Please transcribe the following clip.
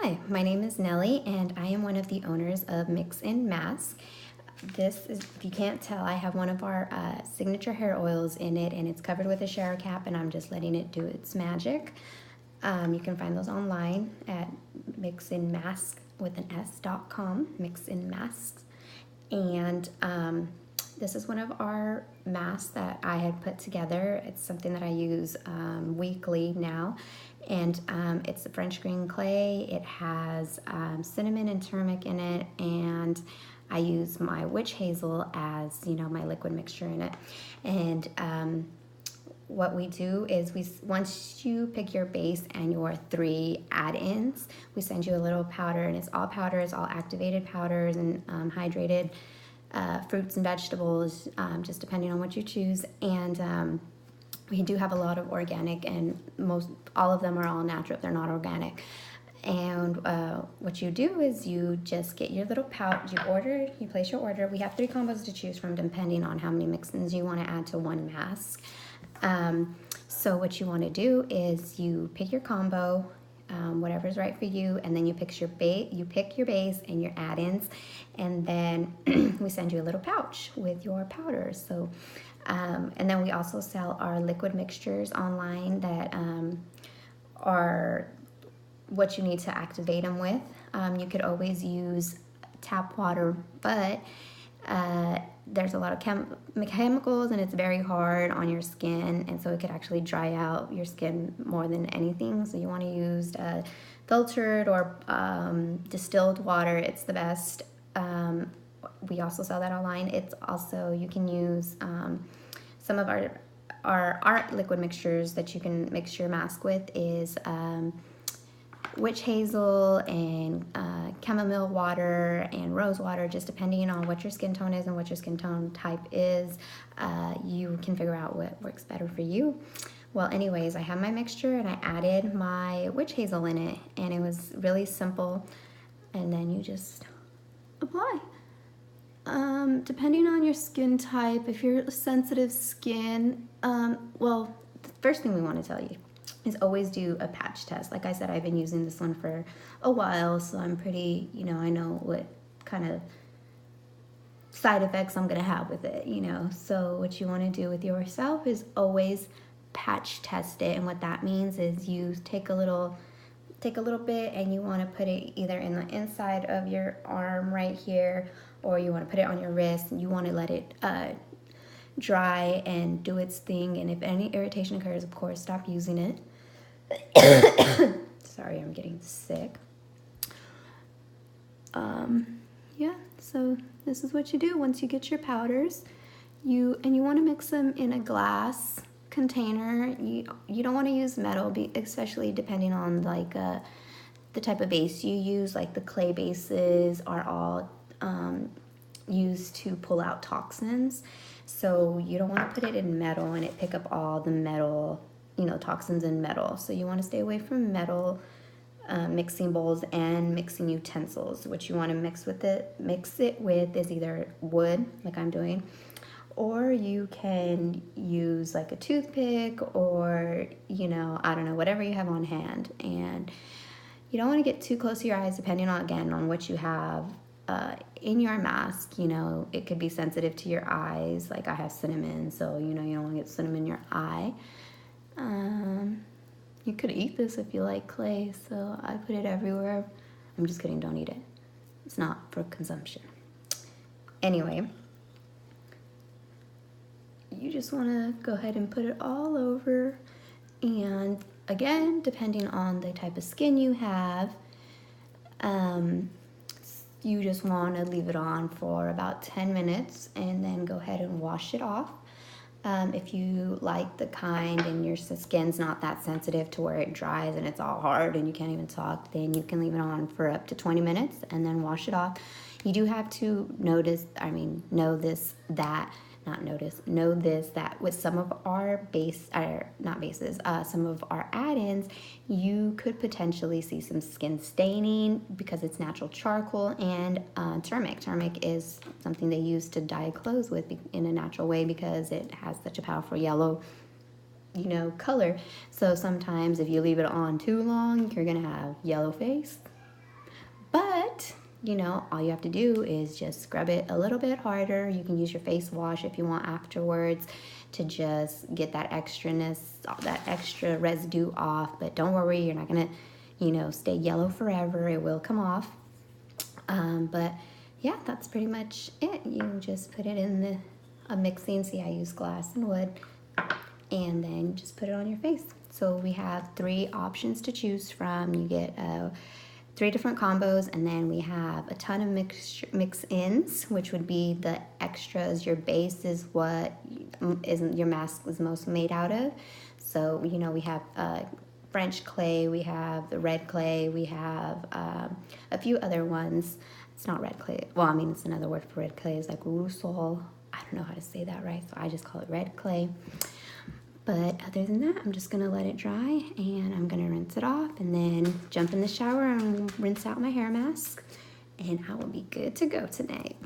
Hi, my name is Nellie and I am one of the owners of MixNMasks. This is, if you can't tell, I have one of our signature hair oils in it and it's covered with a shower cap and I'm just letting it do its magic. You can find those online at MixNMasks with an S.com, MixNMasks. And this is one of our masks that I had put together. It's something that I use weekly now. And it's the French green clay. It has cinnamon and turmeric in it. And I use my witch hazel as, my liquid mixture in it. And what we do is once you pick your base and your 3 add-ins, we send you a little powder, and it's all powders, all activated powders and hydrated fruits and vegetables, just depending on what you choose. And we do have a lot of organic, and all of them are all natural. They're not organic. And what you do is you just get your little pouch, you place your order. We have 3 combos to choose from depending on how many mix-ins you want to add to one mask. So what you want to do is you pick your combo, whatever's right for you, and then you pick your base and your add-ins, and then we send you a little pouch with your powders. So and then we also sell our liquid mixtures online that are what you need to activate them with. You could always use tap water, but there's a lot of chemicals and it's very hard on your skin, and so it could actually dry out your skin more than anything. So you want to use filtered or distilled water. It's the best. We also sell that online. It's also, you can use some of our liquid mixtures that you can mix your mask with is witch hazel and chamomile water and rose water, just depending on what your skin tone is and what your skin tone type is. You can figure out what works better for you. Well, anyways, I have my mixture and I added my witch hazel in it, and it was really simple. And then you just apply. Depending on your skin type, if you're sensitive skin, well, the first thing we want to tell you is always do a patch test. Like I said, I've been using this one for a while, so I'm pretty, I know what kind of side effects I'm gonna have with it, So what you want to do with yourself is always patch test it, and what that means is you take a little bit and you want to put it either in the inside of your arm right here, or you want to put it on your wrist, and you want to let it dry and do its thing. And if any irritation occurs, of course, stop using it. Sorry, I'm getting sick. Yeah, so this is what you do once you get your powders. You want to mix them in a glass container. You don't want to use metal, especially depending on the type of base you use. Like the clay bases are all used to pull out toxins, so you don't want to put it in metal and it pick up all the metal, toxins in metal. So you want to stay away from metal mixing bowls and mixing utensils. What you want to mix it with is either wood, like I'm doing, or you can use like a toothpick, or I don't know, whatever you have on hand. And you don't want to get too close to your eyes, depending on what you have in your mask. It could be sensitive to your eyes. Like I have cinnamon, so you don't want to get cinnamon in your eye. You could eat this if you like clay, so I put it everywhere. I'm just kidding, don't eat it. It's not for consumption. Anyway, you just want to go ahead and put it all over. And again, depending on the type of skin you have, you just want to leave it on for about 10 minutes and then go ahead and wash it off. If you like the kind and your skin's not that sensitive to where it dries and it's all hard and you can't even talk, then you can leave it on for up to 20 minutes and then wash it off. You do have to know this, that with some of our some of our add-ins, you could potentially see some skin staining because it's natural charcoal and turmeric. Turmeric is something they use to dye clothes with in a natural way because it has such a powerful yellow color. So sometimes if you leave it on too long, you're gonna have yellow face, But, you know, all you have to do is just scrub it a little bit harder. You can use your face wash if you want afterwards to just get that extraness, that extra residue off. But don't worry, you're not gonna, you know, stay yellow forever. It will come off. But yeah, that's pretty much it. You just put it in a mixing. See, I use glass and wood, and then just put it on your face. So we have 3 options to choose from. You get 3 different combos, and then we have a ton of mix-ins, which would be the extras. Your base is what your mask is most made out of. So, you know, we have French clay, we have the red clay, we have a few other ones. It's not red clay. Well, I mean, it's another word for red clay. It's like rusol. I don't know how to say that right, so I just call it red clay. But other than that, I'm just gonna let it dry, and I'm gonna rinse it off, and then jump in the shower and rinse out my hair mask, and I will be good to go tonight.